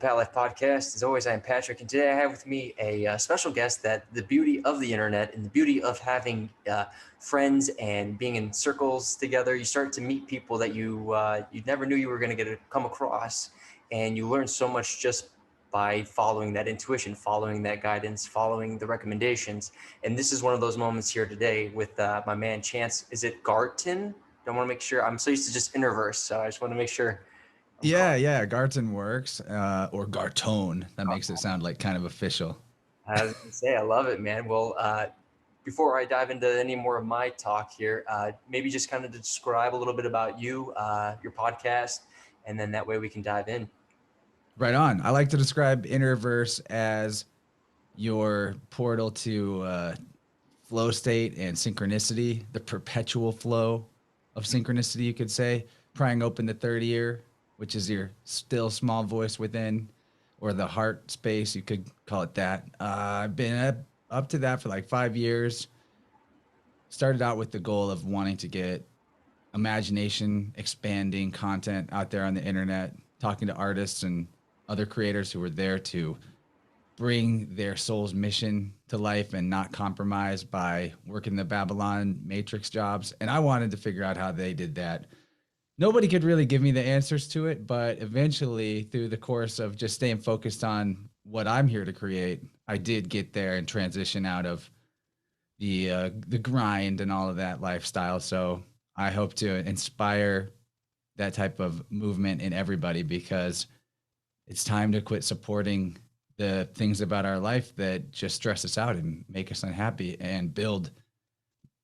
P.A.T Life Podcast. As always, I'm Patrick, and today I have with me a special guest that the beauty of the internet and the beauty of having friends and being in circles together, you start to meet people that you never knew you were going to get to come across, and you learn so much just by following that intuition, following that guidance, following the recommendations. And this is one of those moments here today with my man Chance. Is it Garton? I want to make sure. I'm so used to just InnerVerse, so I just want to make sure. Yeah, Garton works, or Gartone. That makes it sound like kind of official. I was going to say, I love it, man. Well, before I dive into any more of my talk here, maybe just kind of describe a little bit about you, your podcast, and then that way we can dive in. Right on. I like to describe InnerVerse as your portal to flow state and synchronicity, the perpetual flow of synchronicity, you could say, prying open the third ear, which is your still small voice within, or the heart space, you could call it that. I've been up to that for like 5 years. Started out with the goal of wanting to get imagination expanding content out there on the internet, talking to artists and other creators who were there to bring their soul's mission to life and not compromise by working the Babylon matrix jobs. And I wanted to figure out how they did that. Nobody could really give me the answers to it, but eventually, through the course of just staying focused on what I'm here to create, I did get there and transition out of the grind and all of that lifestyle. So I hope to inspire that type of movement in everybody, because it's time to quit supporting the things about our life that just stress us out and make us unhappy, and build.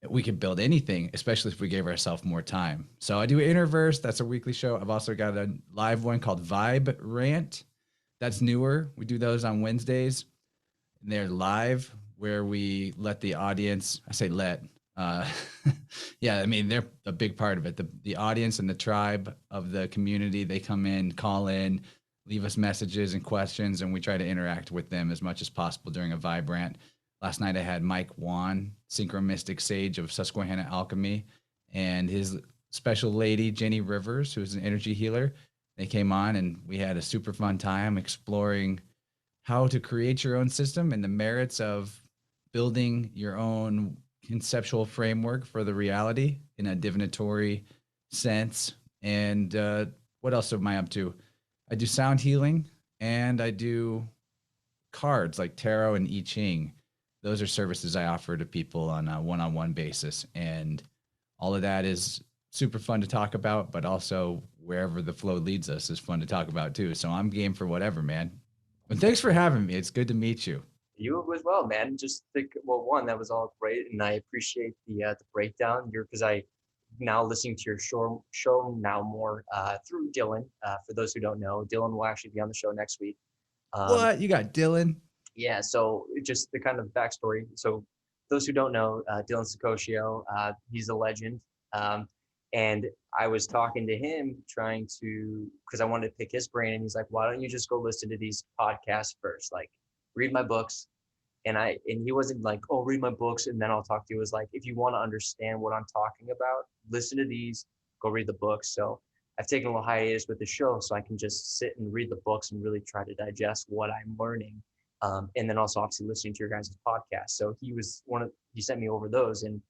We could build anything, especially if we gave ourselves more time. So I do InnerVerse. That's a weekly show. I've also got a live one called VibeRant. That's newer. We do those on Wednesdays, and they're live, where we let the audience, I say let, yeah, I mean, they're a big part of it. The audience and the tribe of the community, they come in, call in, leave us messages and questions, and we try to interact with them as much as possible during a VibeRant. Last night I had Mike Wan, Synchromystic Sage of Susquehanna Alchemy, and his special lady, Jenny Rivers, who's an energy healer. They came on and we had a super fun time exploring how to create your own system and the merits of building your own conceptual framework for the reality in a divinatory sense. And what else am I up to? I do sound healing, and I do cards like tarot and I Ching. Those are services I offer to people on a one-on-one basis. And all of that is super fun to talk about, but also wherever the flow leads us is fun to talk about too. So I'm game for whatever, man. And thanks for having me. It's good to meet you. You as well, man. Just think, well, one, that was all great, and I appreciate the breakdown. Because I now listening to your show now more through Dylan. For those who don't know, Dylan will actually be on the show next week. What? You got Dylan? Yeah, so just the kind of backstory. So those who don't know, Dylan Sicoscio, he's a legend. And I was talking to him trying to, because I wanted to pick his brain, and he's like, why don't you just go listen to these podcasts first? Like, read my books. And he wasn't like, oh, read my books and then I'll talk to you. It was like, if you want to understand what I'm talking about, listen to these, go read the books. So I've taken a little hiatus with the show so I can just sit and read the books and really try to digest what I'm learning. And then also obviously listening to your guys' podcast. So he sent me over those, and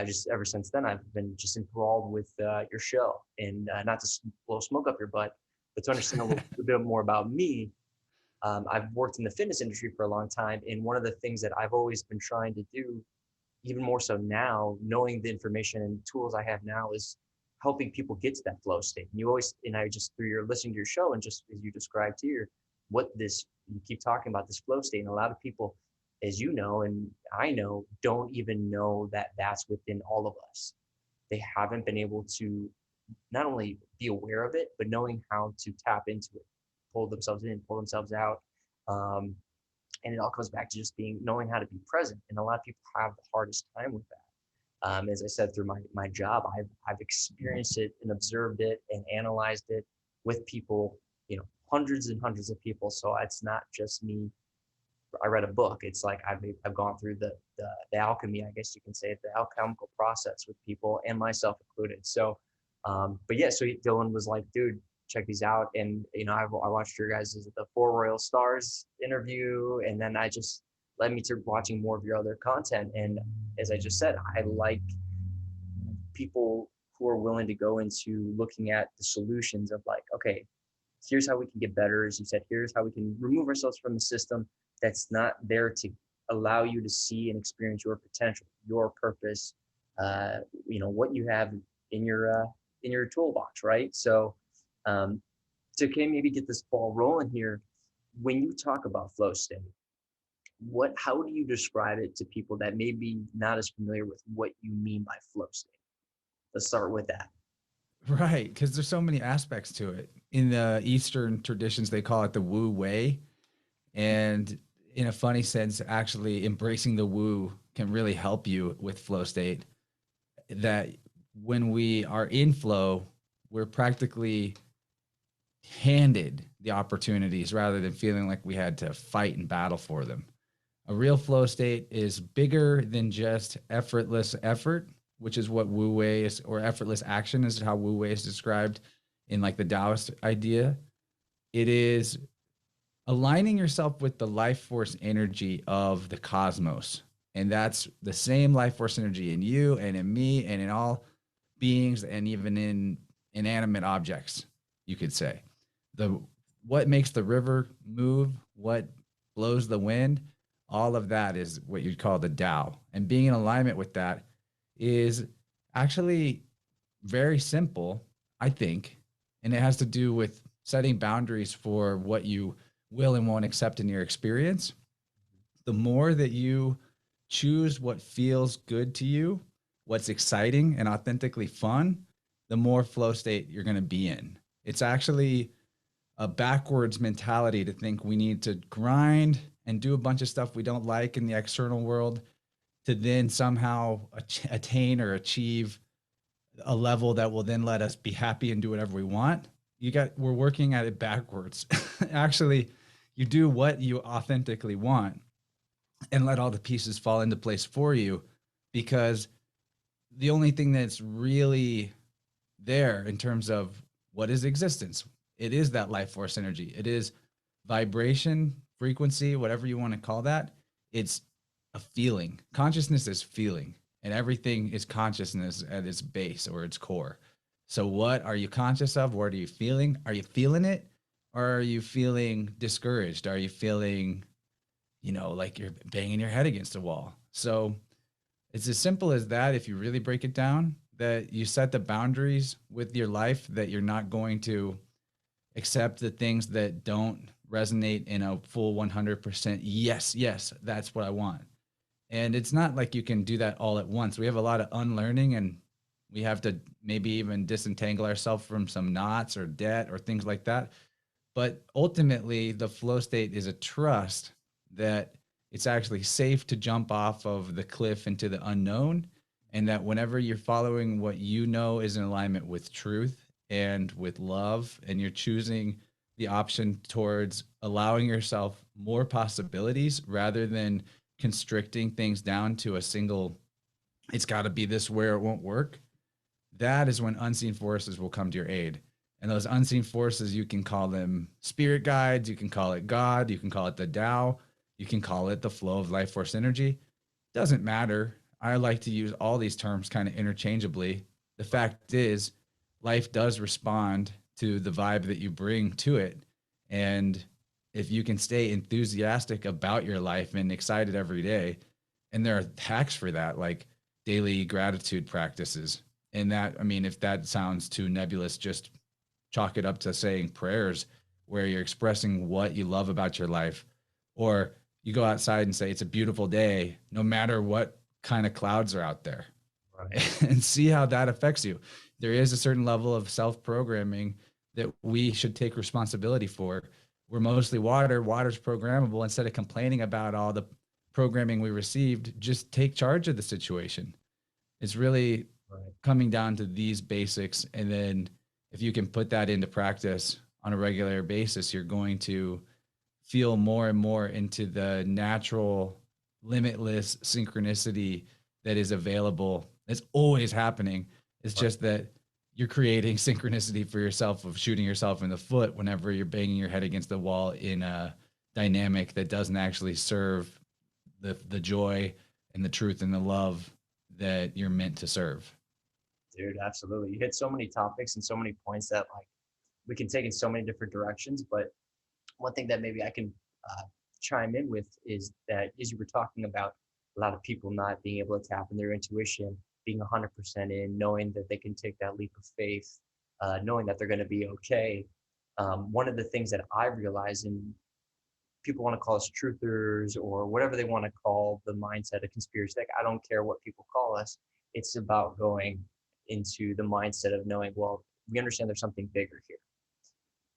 just ever since then, I've been just enthralled with your show. And not to blow smoke up your butt, but to understand a bit more about me. I've worked in the fitness industry for a long time, and one of the things that I've always been trying to do, even more so now, knowing the information and tools I have now, is helping people get to that flow state. And I just, through your listening to your show and just as you described here, you keep talking about this flow state, and a lot of people, as you know, and I know, don't even know that that's within all of us. They haven't been able to not only be aware of it, but knowing how to tap into it, pull themselves in, pull themselves out. And it all comes back to just knowing how to be present. And a lot of people have the hardest time with that. As I said, through my job, I've experienced it and observed it and analyzed it with people, hundreds and hundreds of people. So it's not just me. I read a book. It's like I've gone through the alchemy, I guess you can say, the alchemical process with people, and myself included. So, but yeah, so Dylan was like, dude, check these out. And, I watched your guys' the Four Royal Stars interview, and then I just led me to watching more of your other content. And as I just said, I like people who are willing to go into looking at the solutions of like, okay, here's how we can get better. As you said, here's how we can remove ourselves from the system that's not there to allow you to see and experience your potential, your purpose, what you have in your toolbox, right? So, to maybe get this ball rolling here, when you talk about flow state, how do you describe it to people that may be not as familiar with what you mean by flow state? Let's start with that. Right, because there's so many aspects to it. In the Eastern traditions, they call it the Wu Wei. And in a funny sense, actually embracing the Wu can really help you with flow state. That when we are in flow, we're practically handed the opportunities rather than feeling like we had to fight and battle for them. A real flow state is bigger than just effortless effort, which is what Wu Wei is, or effortless action is how Wu Wei is described in like the Taoist idea. It is aligning yourself with the life force energy of the cosmos. And that's the same life force energy in you and in me and in all beings and even in inanimate objects, you could say. What makes the river move, what blows the wind, all of that is what you'd call the Tao. And being in alignment with that is actually very simple, I think. And it has to do with setting boundaries for what you will and won't accept in your experience. The more that you choose what feels good to you, what's exciting and authentically fun, the more flow state you're going to be in. It's actually a backwards mentality to think we need to grind and do a bunch of stuff we don't like in the external world to then somehow attain or achieve a level that will then let us be happy and do whatever we want. We're working at it backwards. Actually, you do what you authentically want and let all the pieces fall into place for you, because the only thing that's really there in terms of what is existence, it is that life force energy. It is vibration, frequency, whatever you want to call that. It's a feeling. Consciousness is feeling, and everything is consciousness at its base or its core. So what are you conscious of? What are you feeling? Are you feeling it? Or are you feeling discouraged? Are you feeling, like you're banging your head against a wall? So it's as simple as that. If you really break it down, that you set the boundaries with your life, that you're not going to accept the things that don't resonate in a full 100%. Yes, that's what I want. And it's not like you can do that all at once. We have a lot of unlearning, and we have to maybe even disentangle ourselves from some knots or debt or things like that. But ultimately, the flow state is a trust that it's actually safe to jump off of the cliff into the unknown. And that whenever you're following what you know is in alignment with truth and with love, and you're choosing the option towards allowing yourself more possibilities rather than constricting things down to a single, it's got to be this way or it won't work, that is when unseen forces will come to your aid. And those unseen forces, you can call them spirit guides, you can call it God, you can call it the Tao, you can call it the flow of life force energy. Doesn't matter. I like to use all these terms kind of interchangeably. The fact is, life does respond to the vibe that you bring to it. And if you can stay enthusiastic about your life and excited every day, and there are hacks for that, like daily gratitude practices. And that, I mean, if that sounds too nebulous, just chalk it up to saying prayers where you're expressing what you love about your life. Or you go outside and say, it's a beautiful day, no matter what kind of clouds are out there. Right. And see how that affects you. There is a certain level of self-programming that we should take responsibility for. We're mostly water. Water's programmable. Instead of complaining about all the programming we received, just take charge of the situation. It's really coming down to these basics. And then if you can put that into practice on a regular basis, you're going to feel more and more into the natural, limitless synchronicity that is available. It's always happening. It's just that you're creating synchronicity for yourself of shooting yourself in the foot whenever you're banging your head against the wall in a dynamic that doesn't actually serve the joy and the truth and the love that you're meant to serve. Dude, absolutely. You hit so many topics and so many points that like we can take in so many different directions. But one thing that maybe I can chime in with is that as you were talking about a lot of people not being able to tap in their intuition, being 100% in, knowing that they can take that leap of faith, knowing that they're going to be okay. One of the things that I realized, and people want to call us truthers or whatever they want to call the mindset of conspiracy, like I don't care what people call us. It's about going into the mindset of knowing, well, we understand there's something bigger here.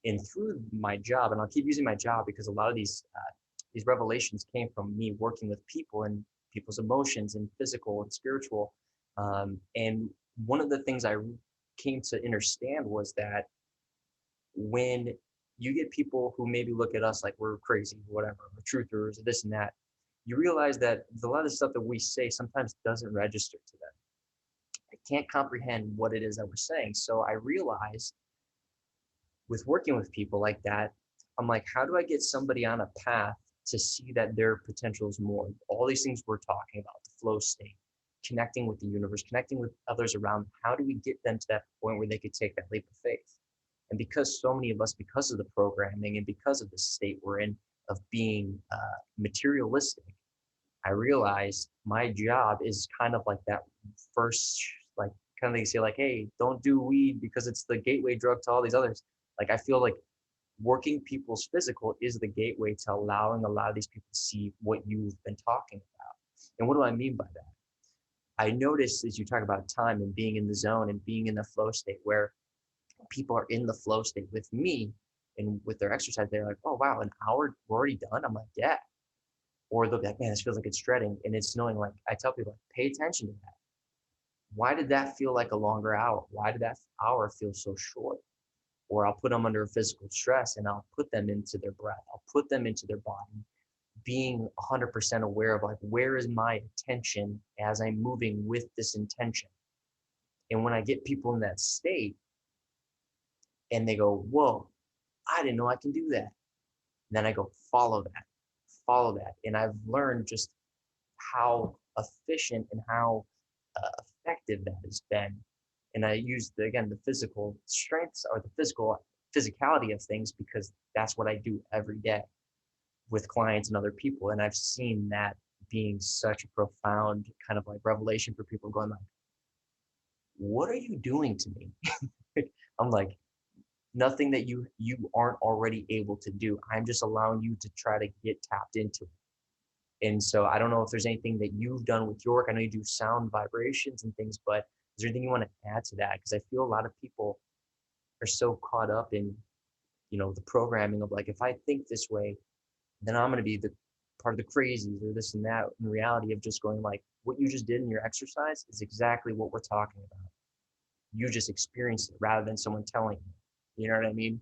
And through my job, and I'll keep using my job because a lot of these revelations came from me working with people and people's emotions and physical and spiritual. And one of the things I came to understand was that when you get people who maybe look at us like we're crazy, whatever, or truthers, or this and that, you realize that a lot of the stuff that we say sometimes doesn't register to them. I can't comprehend what it is that we're saying. So I realized with working with people like that, I'm like, how do I get somebody on a path to see that their potential is more? All these things we're talking about, the flow state, connecting with the universe, connecting with others around, how do we get them to that point where they could take that leap of faith? And because so many of us, because of the programming and because of the state we're in of being materialistic, I realized my job is kind of like that first, like kind of they say like, hey, don't do weed because it's the gateway drug to all these others. Like I feel like working people's physical is the gateway to allowing a lot of these people to see what you've been talking about. And what do I mean by that? I noticed as you talk about time and being in the zone and being in the flow state where people are in the flow state with me and with their exercise, they're like, oh, wow, an hour, we're already done. I'm like, yeah. Or they'll be like, man, this feels like it's shredding. And it's knowing, like, I tell people, like, pay attention to that. Why did that feel like a longer hour? Why did that hour feel so short? Or I'll put them under physical stress and I'll put them into their breath. I'll put them into their body, being 100% aware of like, where is my attention as I'm moving with this intention? And when I get people in that state and they go, whoa, I didn't know I can do that. And then I go, follow that, follow that. And I've learned just how efficient and how effective that has been. And I use again the physical strengths or the physicality of things because that's what I do every day with clients and other people. And I've seen that being such a profound kind of like revelation for people going like, what are you doing to me? I'm like, nothing that you aren't already able to do. I'm just allowing you to try to get tapped into it. And so I don't know if there's anything that you've done with your work. I know you do sound vibrations and things, but is there anything you want to add to that? Because I feel a lot of people are so caught up in, you know, the programming of like, if I think this way, then I'm going to be the part of the crazies or this and that. In reality of just going like, what you just did in your exercise is exactly what we're talking about. You just experienced it rather than someone telling you. You know what I mean?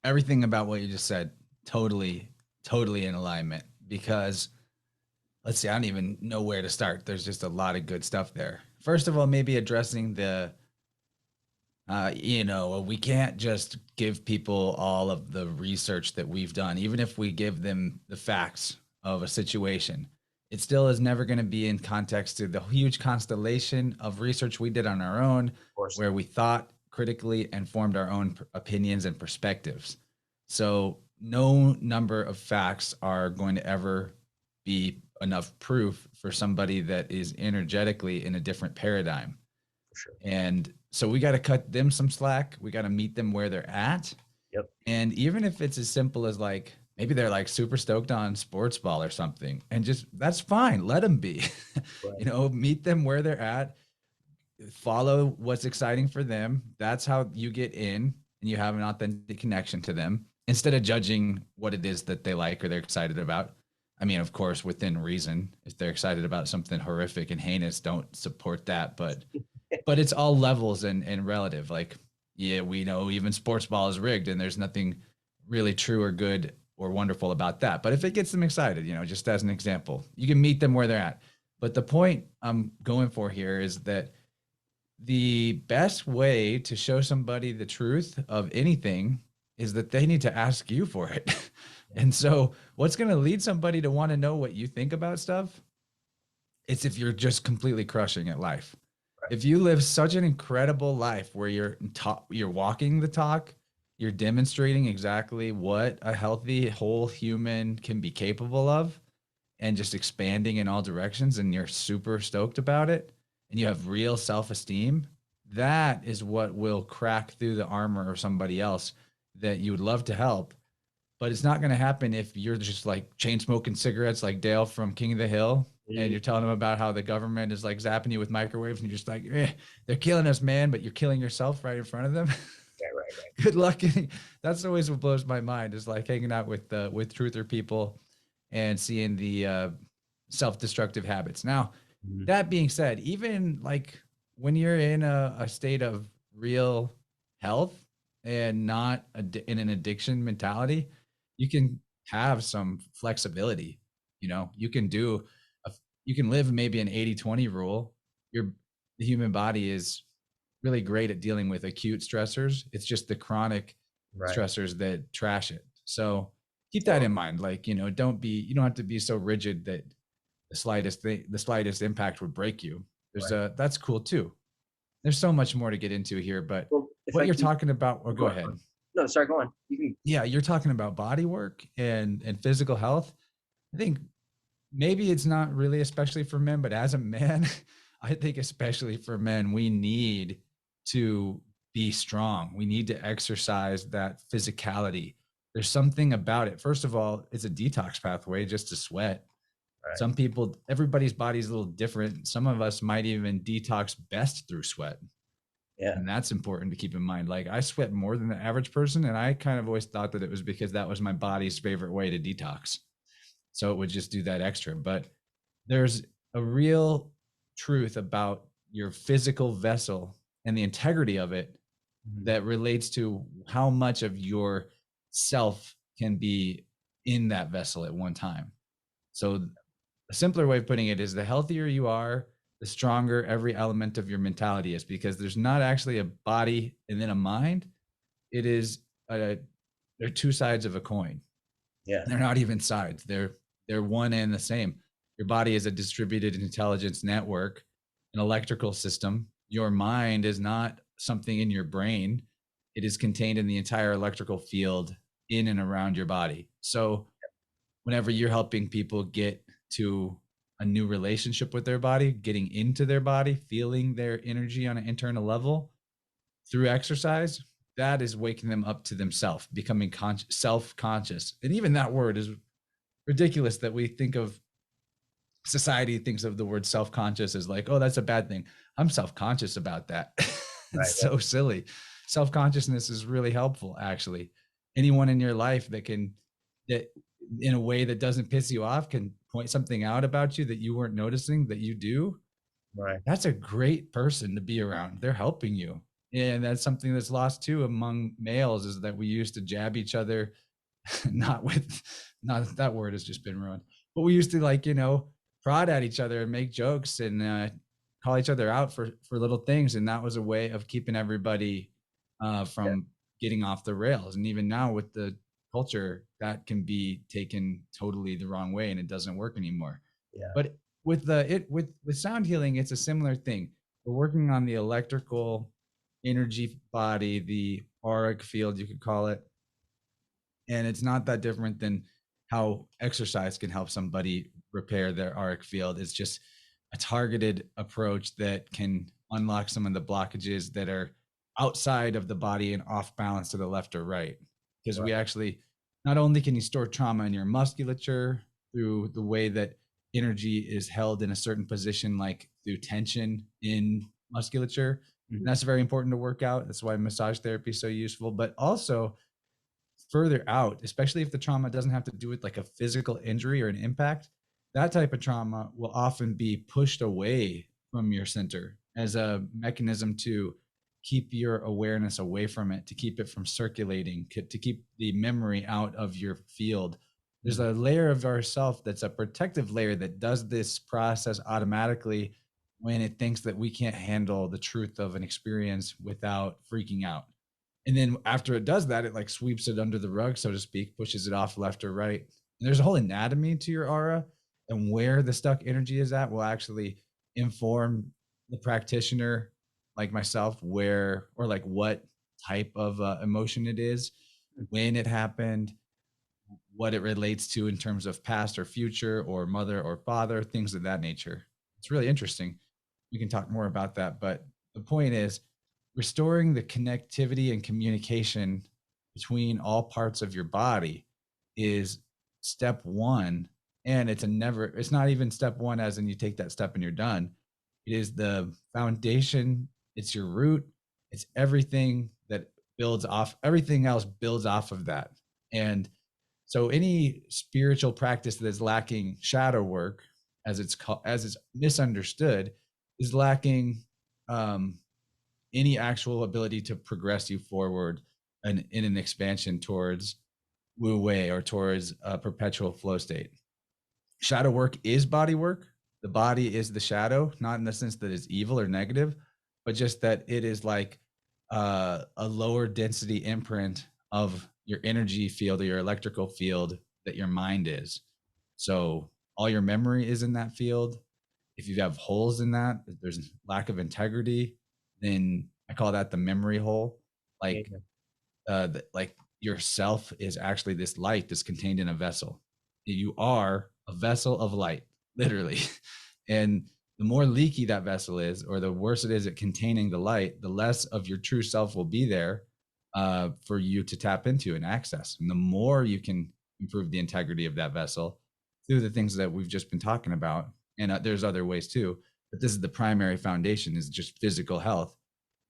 Everything about what you just said, totally in alignment, because let's see, I don't even know where to start. There's just a lot of good stuff there. First of all, maybe addressing the, we can't just give people all of the research that we've done. Even if we give them the facts of a situation, it still is never going to be in context to the huge constellation of research we did on our own, where we thought critically and formed our own opinions and perspectives. So no number of facts are going to ever be enough proof for somebody that is energetically in a different paradigm. For sure. And so we got to cut them some slack. We got to meet them where they're at. Yep. And even if it's as simple as like, maybe they're like super stoked on sports ball or something, and just, that's fine. Let them be, right. Meet them where they're at, follow what's exciting for them. That's how you get in and you have an authentic connection to them instead of judging what it is that they like or they're excited about. I mean, of course, within reason, if they're excited about something horrific and heinous, don't support that. But it's all levels and relative. Like, yeah, we know even sports ball is rigged and there's nothing really true or good or wonderful about that. But if it gets them excited, just as an example, you can meet them where they're at. But the point I'm going for here is that the best way to show somebody the truth of anything is that they need to ask you for it. And so what's going to lead somebody to want to know what you think about stuff? It's if you're just completely crushing at life. Right. If you live such an incredible life where you're walking the talk, you're demonstrating exactly what a healthy whole human can be capable of, and just expanding in all directions, and you're super stoked about it, and you have real self-esteem, that is what will crack through the armor of somebody else that you would love to help. But it's not going to happen if you're just like chain smoking cigarettes like Dale from King of the Hill, and you're telling them about how the government is like zapping you with microwaves, and you're just like, they're killing us, man, but you're killing yourself right in front of them. Right. Good luck getting. That's always what blows my mind, is like hanging out with truther people and seeing the self-destructive habits. Now, that being said, even like when you're in a state of real health and not in an addiction mentality, you can have some flexibility. You know, you can you can live maybe an 80-20 rule. The human body is really great at dealing with acute stressors. It's just the chronic stressors that trash it. So keep that in mind. Like, you don't have to be so rigid that the slightest impact would break you. That's cool too. There's so much more to get into here, but what you're talking about, or go ahead. No, sorry, go on. You can. Yeah, you're talking about body work and physical health. I think maybe it's not really especially for men, but as a man, I think especially for men, we need to be strong. We need to exercise that physicality. There's something about it. First of all, it's a detox pathway just to sweat. Right. Some people, everybody's body is a little different. Some of us might even detox best through sweat. Yeah. And that's important to keep in mind. Like, I sweat more than the average person, and I kind of always thought that it was because that was my body's favorite way to detox. So it would just do that extra. But there's a real truth about your physical vessel and the integrity of it that relates to how much of your self can be in that vessel at one time. So a simpler way of putting it is, the healthier you are, the stronger every element of your mentality is, because there's not actually a body and then a mind. It is they're two sides of a coin. Yeah. They're not even sides. They're one and the same. Your body is a distributed intelligence network, an electrical system. Your mind is not something in your brain. It is contained in the entire electrical field in and around your body. So whenever you're helping people get to a new relationship with their body, getting into their body, feeling their energy on an internal level through exercise, that is waking them up to themselves, becoming self-conscious. And even that word is ridiculous, that we think of, society thinks of the word self-conscious as like, oh, that's a bad thing. I'm self-conscious about that. It's so silly. Self-consciousness is really helpful, actually. Anyone in your life that in a way that doesn't piss you off can point something out about you that you weren't noticing that you do. Right. That's a great person to be around. They're helping you. And that's something that's lost too among males, is that we used to jab each other, not that word has just been ruined, but we used to prod at each other and make jokes and call each other out for little things. And that was a way of keeping everybody from getting off the rails. And even now with the culture, that can be taken totally the wrong way, and it doesn't work anymore. Yeah. But with sound healing, it's a similar thing. We're working on the electrical energy body, the auric field, you could call it. And it's not that different than how exercise can help somebody repair their auric field. It's just a targeted approach that can unlock some of the blockages that are outside of the body and off balance to the left or right. Because we actually, not only can you store trauma in your musculature through the way that energy is held in a certain position, like through tension in musculature. And that's very important to work out. That's why massage therapy is so useful, but also further out, especially if the trauma doesn't have to do with like a physical injury or an impact. That type of trauma will often be pushed away from your center as a mechanism to keep your awareness away from it, to keep it from circulating, to keep the memory out of your field. There's a layer of ourself that's a protective layer that does this process automatically when it thinks that we can't handle the truth of an experience without freaking out. And then after it does that, it like sweeps it under the rug, so to speak, pushes it off left or right. And there's a whole anatomy to your aura, and where the stuck energy is at will actually inform the practitioner like myself where or like what type of emotion it is, when it happened, what it relates to in terms of past or future or mother or father, things of that nature. It's really interesting. We can talk more about that. But the point is, restoring the connectivity and communication between all parts of your body is step one. And it's not even step one as in you take that step and you're done. It is the foundation, it's your root, it's everything that builds off, everything else builds off of that. And so any spiritual practice that is lacking shadow work, as it's called, as it's misunderstood, is lacking any actual ability to progress you forward and in an expansion towards Wu Wei or towards a perpetual flow state. Shadow work is body work. The body is the shadow, not in the sense that it's evil or negative, but just that it is like a lower density imprint of your energy field or your electrical field that your mind is. So all your memory is in that field. If you have holes in that, if there's lack of integrity, then I call that the memory hole. Like, like yourself is actually this light that's contained in a vessel. You are a vessel of light, literally. And the more leaky that vessel is, or the worse it is at containing the light, the less of your true self will be there for you to tap into and access. And the more you can improve the integrity of that vessel through the things that we've just been talking about, and there's other ways too, but this is the primary foundation, is just physical health,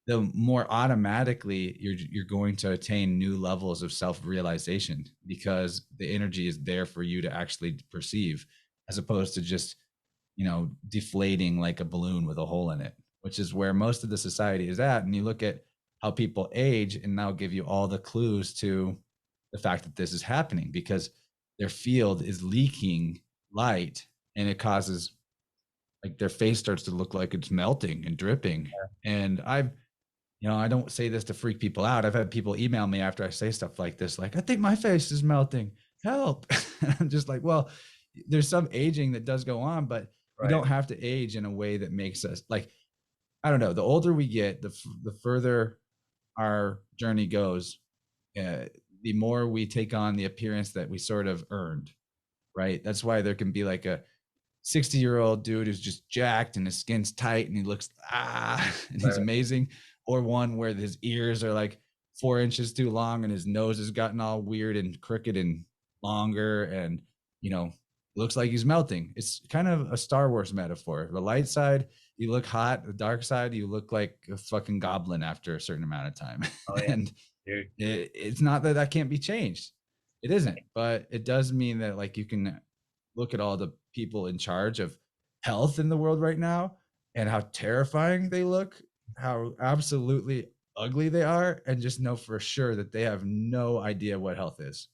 the more automatically you're going to attain new levels of self-realization, because the energy is there for you to actually perceive, as opposed to just, deflating like a balloon with a hole in it, which is where most of the society is at. And you look at how people age, and now give you all the clues to the fact that this is happening, because their field is leaking light, and it causes, like, their face starts to look like it's melting and dripping. And I don't say this to freak people out. I've had people email me after I say stuff like this, like, I think my face is melting, help. I'm just like, well, there's some aging that does go on, but we don't have to age in a way that makes us, like, I don't know, the older we get, the further our journey goes, the more we take on the appearance that we sort of earned, right? That's why there can be like a 60-year-old dude who's just jacked and his skin's tight and he looks and he's amazing, or one where his ears are like 4 inches too long and his nose has gotten all weird and crooked and longer, and looks like he's melting. It's kind of a Star Wars metaphor. The light side, you look hot. The dark side, you look like a fucking goblin after a certain amount of time. And it's not that can't be changed. It isn't, but it does mean that, like, you can look at all the people in charge of health in the world right now and how terrifying they look, how absolutely ugly they are, and just know for sure that they have no idea what health is.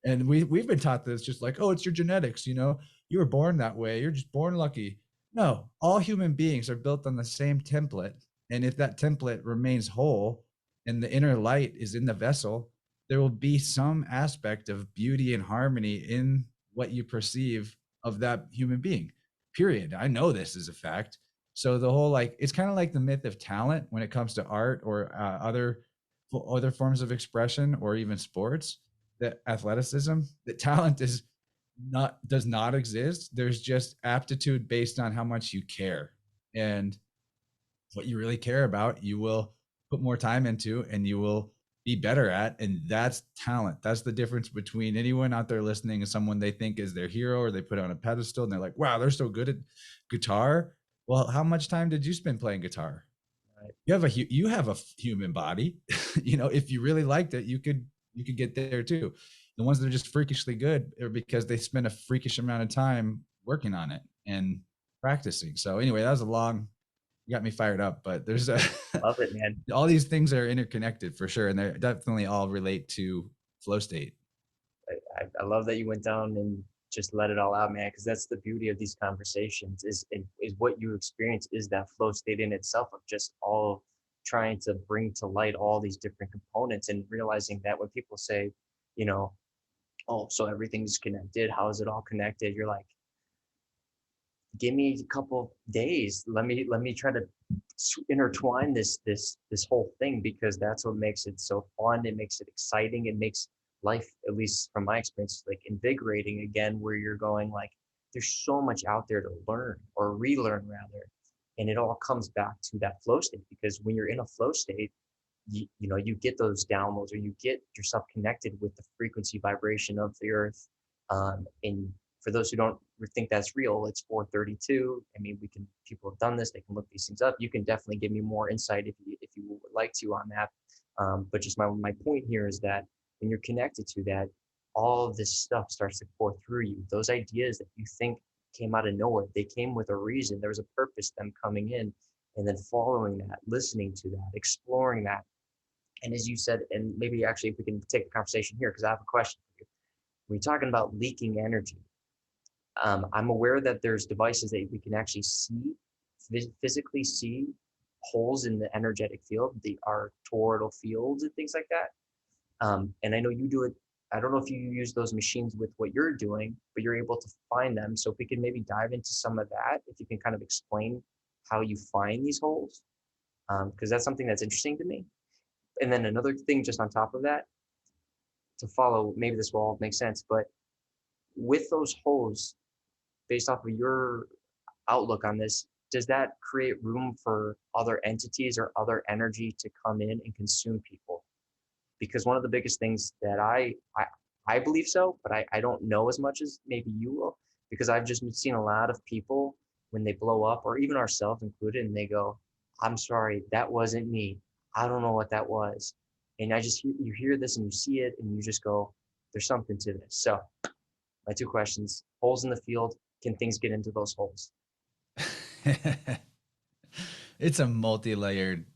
And we've been taught that it's just like, oh, it's your genetics, you were born that way, you're just born lucky. No, all human beings are built on the same template. And if that template remains whole and the inner light is in the vessel, there will be some aspect of beauty and harmony in what you perceive of that human being, period. I know this is a fact. So the whole, like, it's kind of like the myth of talent when it comes to art or other forms of expression, or even sports, that athleticism, that talent does not exist. There's just aptitude based on how much you care, and what you really care about, you will put more time into and you will be better at. And that's talent. That's the difference between anyone out there listening and someone they think is their hero, or they put on a pedestal and they're like, wow, they're so good at guitar. Well, how much time did you spend playing guitar? You have a human body. If you really liked it, you could get there too. The ones that are just freakishly good are because they spend a freakish amount of time working on it and practicing. So anyway, that was you got me fired up, but there's love it, man. All these things are interconnected for sure. And they definitely all relate to flow state. I love that you went down and just let it all out, man. Because that's the beauty of these conversations is what you experience is that flow state in itself of just all trying to bring to light all these different components and realizing that when people say, you know, oh, so everything's connected. How is it all connected? You're like, give me a couple days. Let me try to intertwine this whole thing, because that's what makes it so fun. It makes it exciting. It makes life, at least from my experience, like invigorating again, where you're going like, there's so much out there to learn or relearn rather. And it all comes back to that flow state, because when you're in a flow state, you know, you get those downloads, or you get yourself connected with the frequency vibration of the earth. And for those who don't think that's real, it's 432. I mean, people have done this, they can look these things up. You can definitely give me more insight if you would like to on that. But just my point here is that when you're connected to that, all of this stuff starts to pour through you. Those ideas that you think came out of nowhere, they came with a reason. There was a purpose, them coming in, and then following that, listening to that, exploring that. And as you said, and maybe actually if we can take the conversation here, because I have a question for you. When you're talking about leaking energy, I'm aware that there's devices that we can actually see, physically see holes in the energetic field, our toroidal fields and things like that. And I know you do it. I don't know if you use those machines with what you're doing, but you're able to find them. So if we can maybe dive into some of that, if you can kind of explain how you find these holes, because that's something that's interesting to me. And then another thing just on top of that, to follow, maybe this will all make sense, but with those holes, based off of your outlook on this, does that create room for other entities or other energy to come in and consume people? Because one of the biggest things that I believe so, but I don't know as much as maybe you will, because I've just seen a lot of people when they blow up, or even ourselves included, and they go, I'm sorry, that wasn't me. I don't know what that was. And you hear this and you see it and you just go, there's something to this. So my two questions: holes in the field, can things get into those holes? It's a multi-layered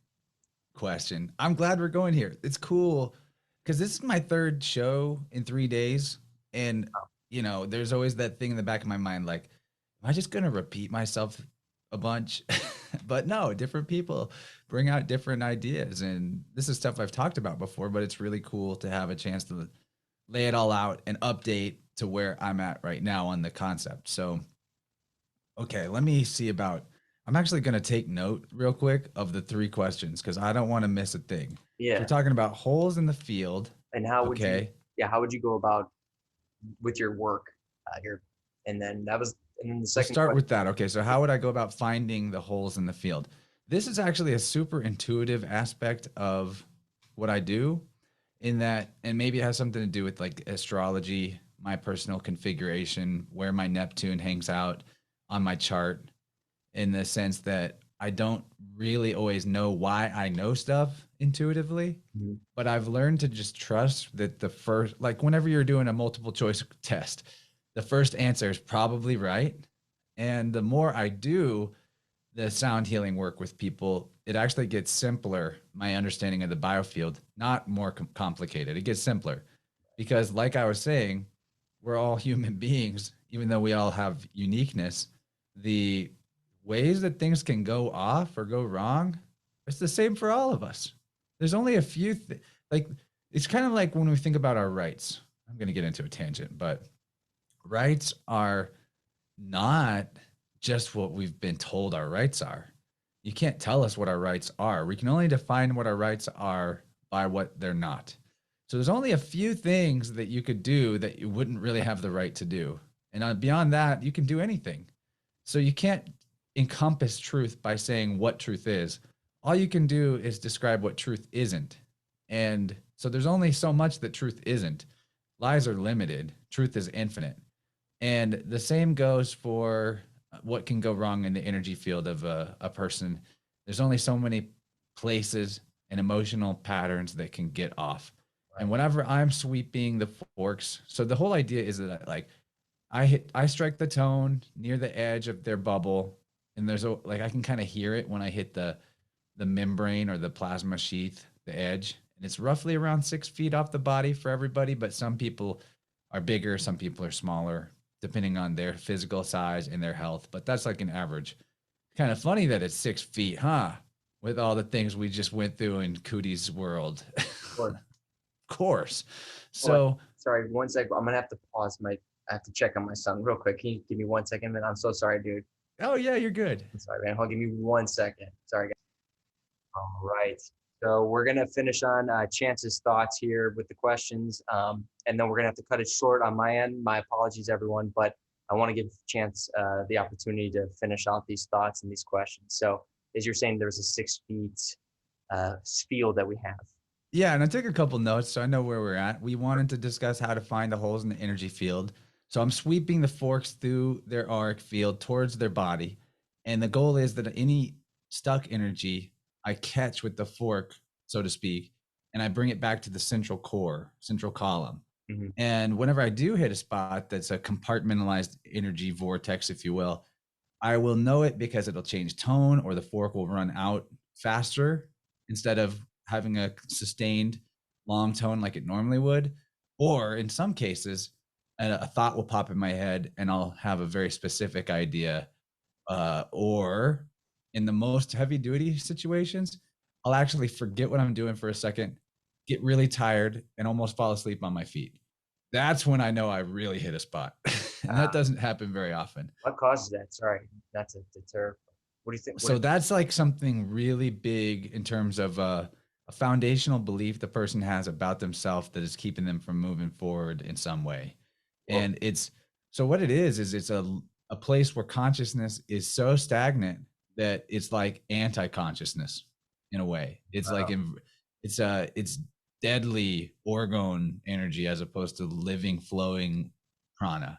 question. I'm glad we're going here. It's cool because this is my third show in 3 days. And, you know, there's always that thing in the back of my mind, like, am I just going to repeat myself a bunch? But no, different people bring out different ideas. And this is stuff I've talked about before, but it's really cool to have a chance to lay it all out and update to where I'm at right now on the concept. So, okay, let me see about, I'm actually going to take note real quick of the 3 questions because I don't want to miss a thing. Yeah. So we're talking about holes in the field. And how would how would you go about with your work here? And then the second start with that. Okay, so how would I go about finding the holes in the field? This is actually a super intuitive aspect of what I do, in that, and maybe it has something to do with like astrology, my personal configuration, where my Neptune hangs out on my chart, in the sense that I don't really always know why I know stuff intuitively, but I've learned to just trust that the first, like whenever you're doing a multiple choice test, the first answer is probably right. And the more I do the sound healing work with people, it actually gets simpler. My understanding of the biofield, not more complicated. It gets simpler because, like I was saying, we're all human beings, even though we all have uniqueness. The ways that things can go off or go wrong, it's the same for all of us. There's only a few, like, it's kind of like when we think about our rights. I'm going to get into a tangent, but rights are not just what we've been told our rights are. You can't tell us what our rights are. We can only define what our rights are by what they're not. So there's only a few things that you could do that you wouldn't really have the right to do. And beyond that, you can do anything. So you can't encompass truth by saying what truth is. All you can do is describe what truth isn't. And so there's only so much that truth isn't. Lies are limited. Truth is infinite. And the same goes for what can go wrong in the energy field of a person. There's only so many places and emotional patterns that can get off. Right. And whenever I'm sweeping the forks, so the whole idea is that like I strike the tone near the edge of their bubble, and there's I can kind of hear it when I hit the membrane or the plasma sheath, the edge, and it's roughly around 6 feet off the body for everybody, but some people are bigger, some people are smaller. depending on their physical size and their health. But that's like an average. Kind of funny that it's 6 feet, huh? With all the things we just went through in Cootie's world. Or, Of course. hold on. So, Sorry, one sec. I'm gonna have to pause I have to check on my son real quick. Can you give me 1 second, man? I'm so sorry, dude. oh yeah, you're good. I'm sorry, man. Hold on, give me 1 second. Sorry, guys. All right. So we're gonna finish on Chance's thoughts here with the questions, and then we're gonna have to cut it short on my end. My apologies, everyone, but I want to give Chance the opportunity to finish off these thoughts and these questions. So, as you're saying, there's a 6 feet field that we have. Yeah, and I took a couple notes so I know where we're at. We wanted to discuss how to find the holes in the energy field. So I'm sweeping the forks through their arc field towards their body. And the goal is that any stuck energy I catch with the fork, so to speak, and I bring it back to the central core, central column. Mm-hmm. And whenever I do hit a spot that's a compartmentalized energy vortex, if you will, I will know it because it'll change tone or the fork will run out faster instead of having a sustained long tone like it normally would. Or in some cases, a thought will pop in my head and I'll have a very specific idea. Or in the most heavy duty situations, I'll actually forget what I'm doing for a second, get really tired, and almost fall asleep on my feet. That's when I know I really hit a spot. And that doesn't happen very often. What causes that? Sorry, not to deter. What do you think? So that's like something really big in terms of a foundational belief the person has about themselves that is keeping them from moving forward in some way. Well, And it's so what it is it's a place where consciousness is so stagnant that it's like anti-consciousness in a way. It's like it's deadly orgone energy as opposed to living flowing prana.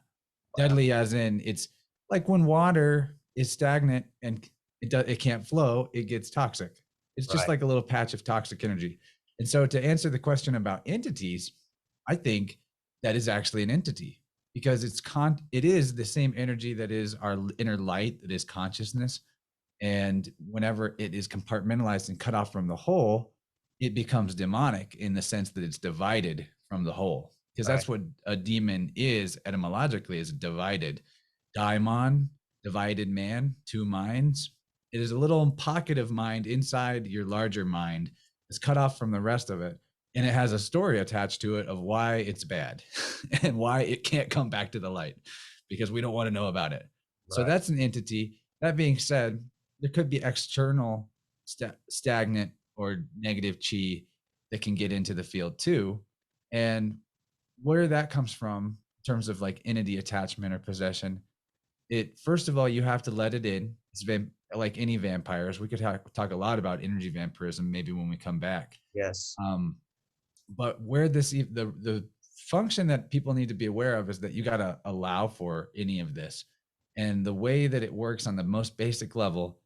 Deadly as in it's like when water is stagnant and it can't flow, it gets toxic. It's just like a little patch of toxic energy. And so to answer the question about entities, I think that is actually an entity because it is the same energy that is our inner light, that is consciousness. And whenever it is compartmentalized and cut off from the whole, it becomes demonic in the sense that it's divided from the whole. Because that's what a demon is etymologically, is divided. Daimon, divided man, two minds. It is a little pocket of mind inside your larger mind. It's cut off from the rest of it. And it has a story attached to it of why it's bad and why it can't come back to the light because we don't want to know about it. So that's an entity. That being said, there could be external stagnant or negative chi that can get into the field too. And where that comes from in terms of like entity attachment or possession, first of all, you have to let it in. It's like any vampires. We could talk a lot about energy vampirism maybe when we come back. Yes. But where the function that people need to be aware of is that you got to allow for any of this. And the way that it works on the most basic level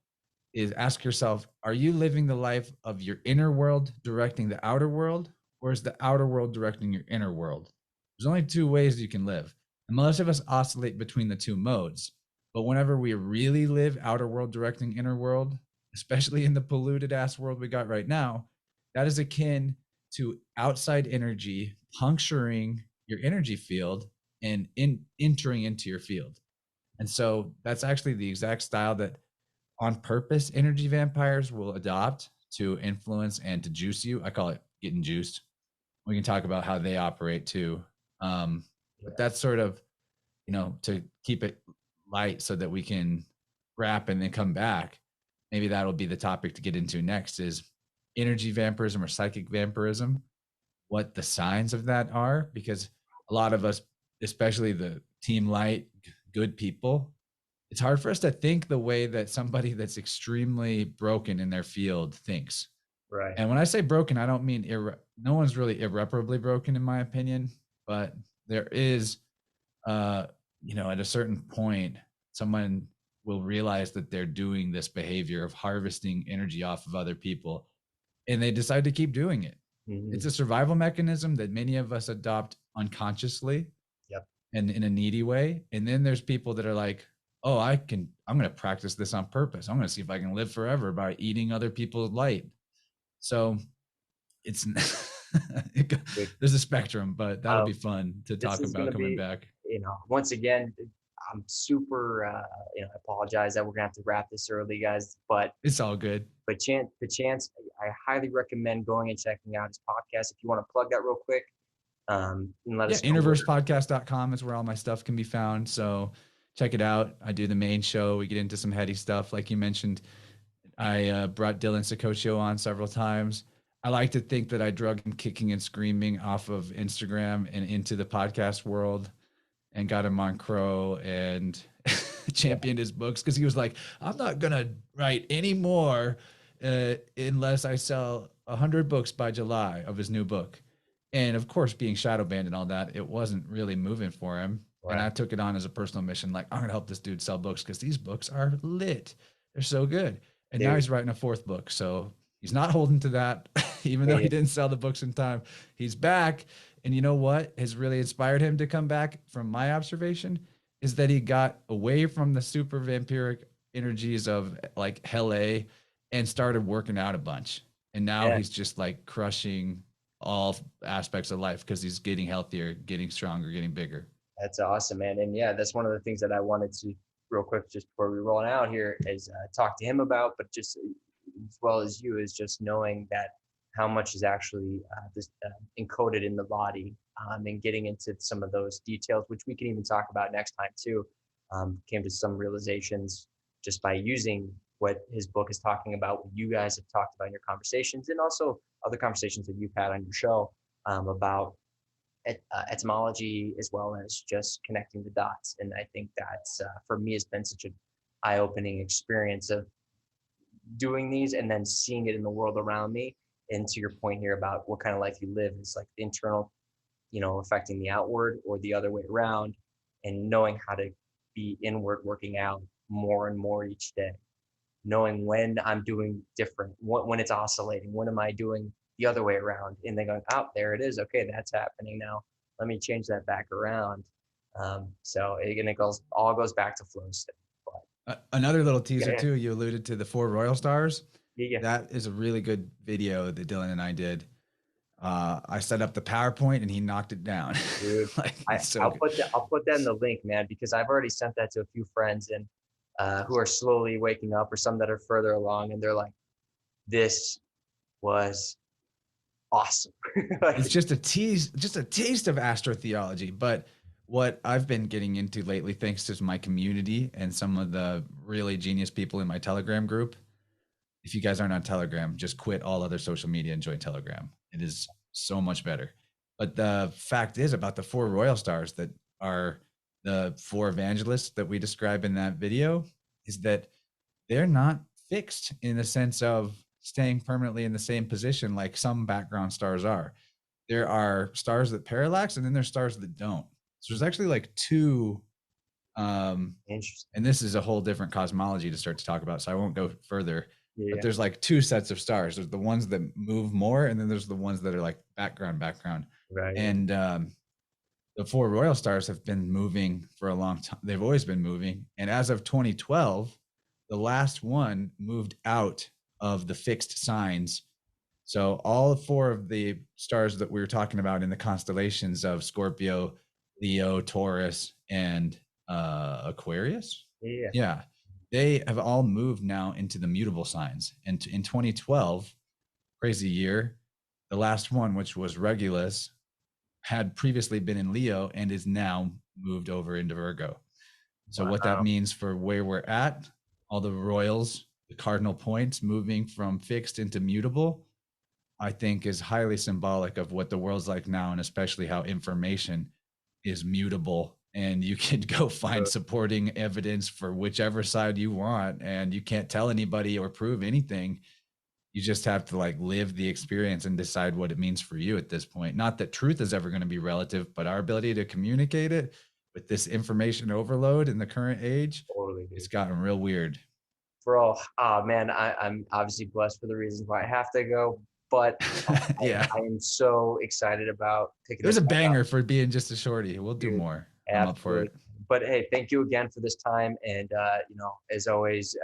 is ask yourself, are you living the life of your inner world directing the outer world, or is the outer world directing your inner world? There's only two ways you can live. And most of us oscillate between the two modes. But whenever we really live outer world directing inner world, especially in the polluted ass world we got right now, that is akin to outside energy puncturing your energy field and entering into your field. And so that's actually the exact style that on purpose energy vampires will adopt to influence and to juice you. I call it getting juiced. We can talk about how they operate too. But that's sort of, to keep it light so that we can wrap and then come back. Maybe that'll be the topic to get into next is energy vampirism or psychic vampirism, what the signs of that are, because a lot of us, especially the team light, good people, it's hard for us to think the way that somebody that's extremely broken in their field thinks. Right. And when I say broken, I don't mean no one's really irreparably broken in my opinion, but there is, at a certain point, someone will realize that they're doing this behavior of harvesting energy off of other people, and they decide to keep doing it. Mm-hmm. It's a survival mechanism that many of us adopt unconsciously. Yep. And in a needy way. And then there's people that are like, oh, I'm going to practice this on purpose. I'm going to see if I can live forever by eating other people's light. So it's there's a spectrum, but that'll be fun to talk about coming back. once again, I'm super, I apologize that we're gonna have to wrap this early, guys, It's all good. but Chance, I highly recommend going and checking out his podcast. If you want to plug that real quick, and let Yeah, us know. InnerVersePodcast.com is where all my stuff can be found. So check it out. I do the main show. We get into some heady stuff. Like you mentioned, I brought Dylan Sicoccio on several times. I like to think that I drug him kicking and screaming off of Instagram and into the podcast world and got him on Crow and championed his books because he was like, I'm not going to write any more unless I sell 100 books by July of his new book. And of course, being shadow banned and all that, it wasn't really moving for him. Right. And I took it on as a personal mission. Like, I'm going to help this dude sell books because these books are lit. They're so good. And now he's writing a 4th book. So he's not holding to that, even though he didn't sell the books in time. He's back. And you know what has really inspired him to come back from my observation is that he got away from the super vampiric energies of like Hell A and started working out a bunch. And now he's just like crushing all aspects of life because he's getting healthier, getting stronger, getting bigger. That's awesome, man. And yeah, that's one of the things that I wanted to real quick, just before we roll out here, is talk to him about, but just as well as you, is just knowing that how much is actually encoded in the body, and getting into some of those details, which we can even talk about next time too. Came to some realizations just by using what his book is talking about, what you guys have talked about in your conversations, and also other conversations that you've had on your show about etymology, as well as just connecting the dots. And I think that's, for me, has been such an eye-opening experience of doing these and then seeing it in the world around me. And to your point here about what kind of life you live, is like the internal, affecting the outward, or the other way around, and knowing how to be inward, working out more and more each day, knowing when I'm doing different, when it's oscillating, when am I doing the other way around, and then going, oh, there it is. Okay, that's happening now. Let me change that back around. So again, it all goes back to flow state. Another little teaser too. You alluded to the 4 royal stars. Yeah. That is a really good video that Dylan and I did. I set up the PowerPoint and he knocked it down. Dude, I'll put that in the link, man, because I've already sent that to a few friends and who are slowly waking up, or some that are further along, and they're like, this was awesome. It's just a taste of astrotheology. But what I've been getting into lately, thanks to my community and some of the really genius people in my Telegram group. If you guys aren't on Telegram, just quit all other social media and join Telegram. It is so much better. But the fact is about the 4 royal stars that are the 4 evangelists that we describe in that video is that they're not fixed in the sense of staying permanently in the same position like some background stars are. There are stars that parallax, and then there's stars that don't. So there's actually like 2 Interesting. and this is a whole different cosmology to start to talk about, so I won't go further. Yeah. But there's like 2 sets of stars. There's the ones that move more, and then there's the ones that are like background. Right. And the 4 royal stars have been moving for a long time. They've always been moving. And as of 2012, the last one moved out of the fixed signs. So all 4 of the stars that we were talking about in the constellations of Scorpio, Leo, Taurus, and Aquarius. Yeah. They have all moved now into the mutable signs. And in 2012, crazy year, the last one, which was Regulus, had previously been in Leo and is now moved over into Virgo. So what that means for where we're at, all the royals, the cardinal points moving from fixed into mutable, I think is highly symbolic of what the world's like now, and especially how information is mutable. And you can go find supporting evidence for whichever side you want, and you can't tell anybody or prove anything. You just have to like live the experience and decide what it means for you at this point. Not that truth is ever going to be relative, but our ability to communicate it with this information overload in the current age, it's gotten real weird. Bro, man, I'm obviously blessed for the reasons why I have to go, but yeah, I am so excited about picking. There's a banger for being just a shorty. We'll do more. I'm up for it. But hey, thank you again for this time. And, as always,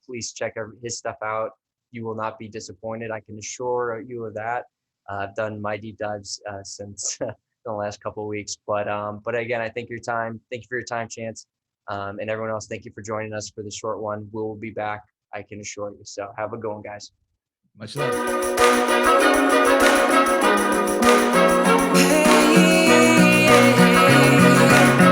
please check his stuff out. You will not be disappointed. I can assure you of that. I've done my deep dives since the last couple of weeks. But again, I thank your time. Thank you for your time, Chance. And everyone else, thank you for joining us for the short one. We'll be back, I can assure you. So have a good one, guys. Much love. Hey,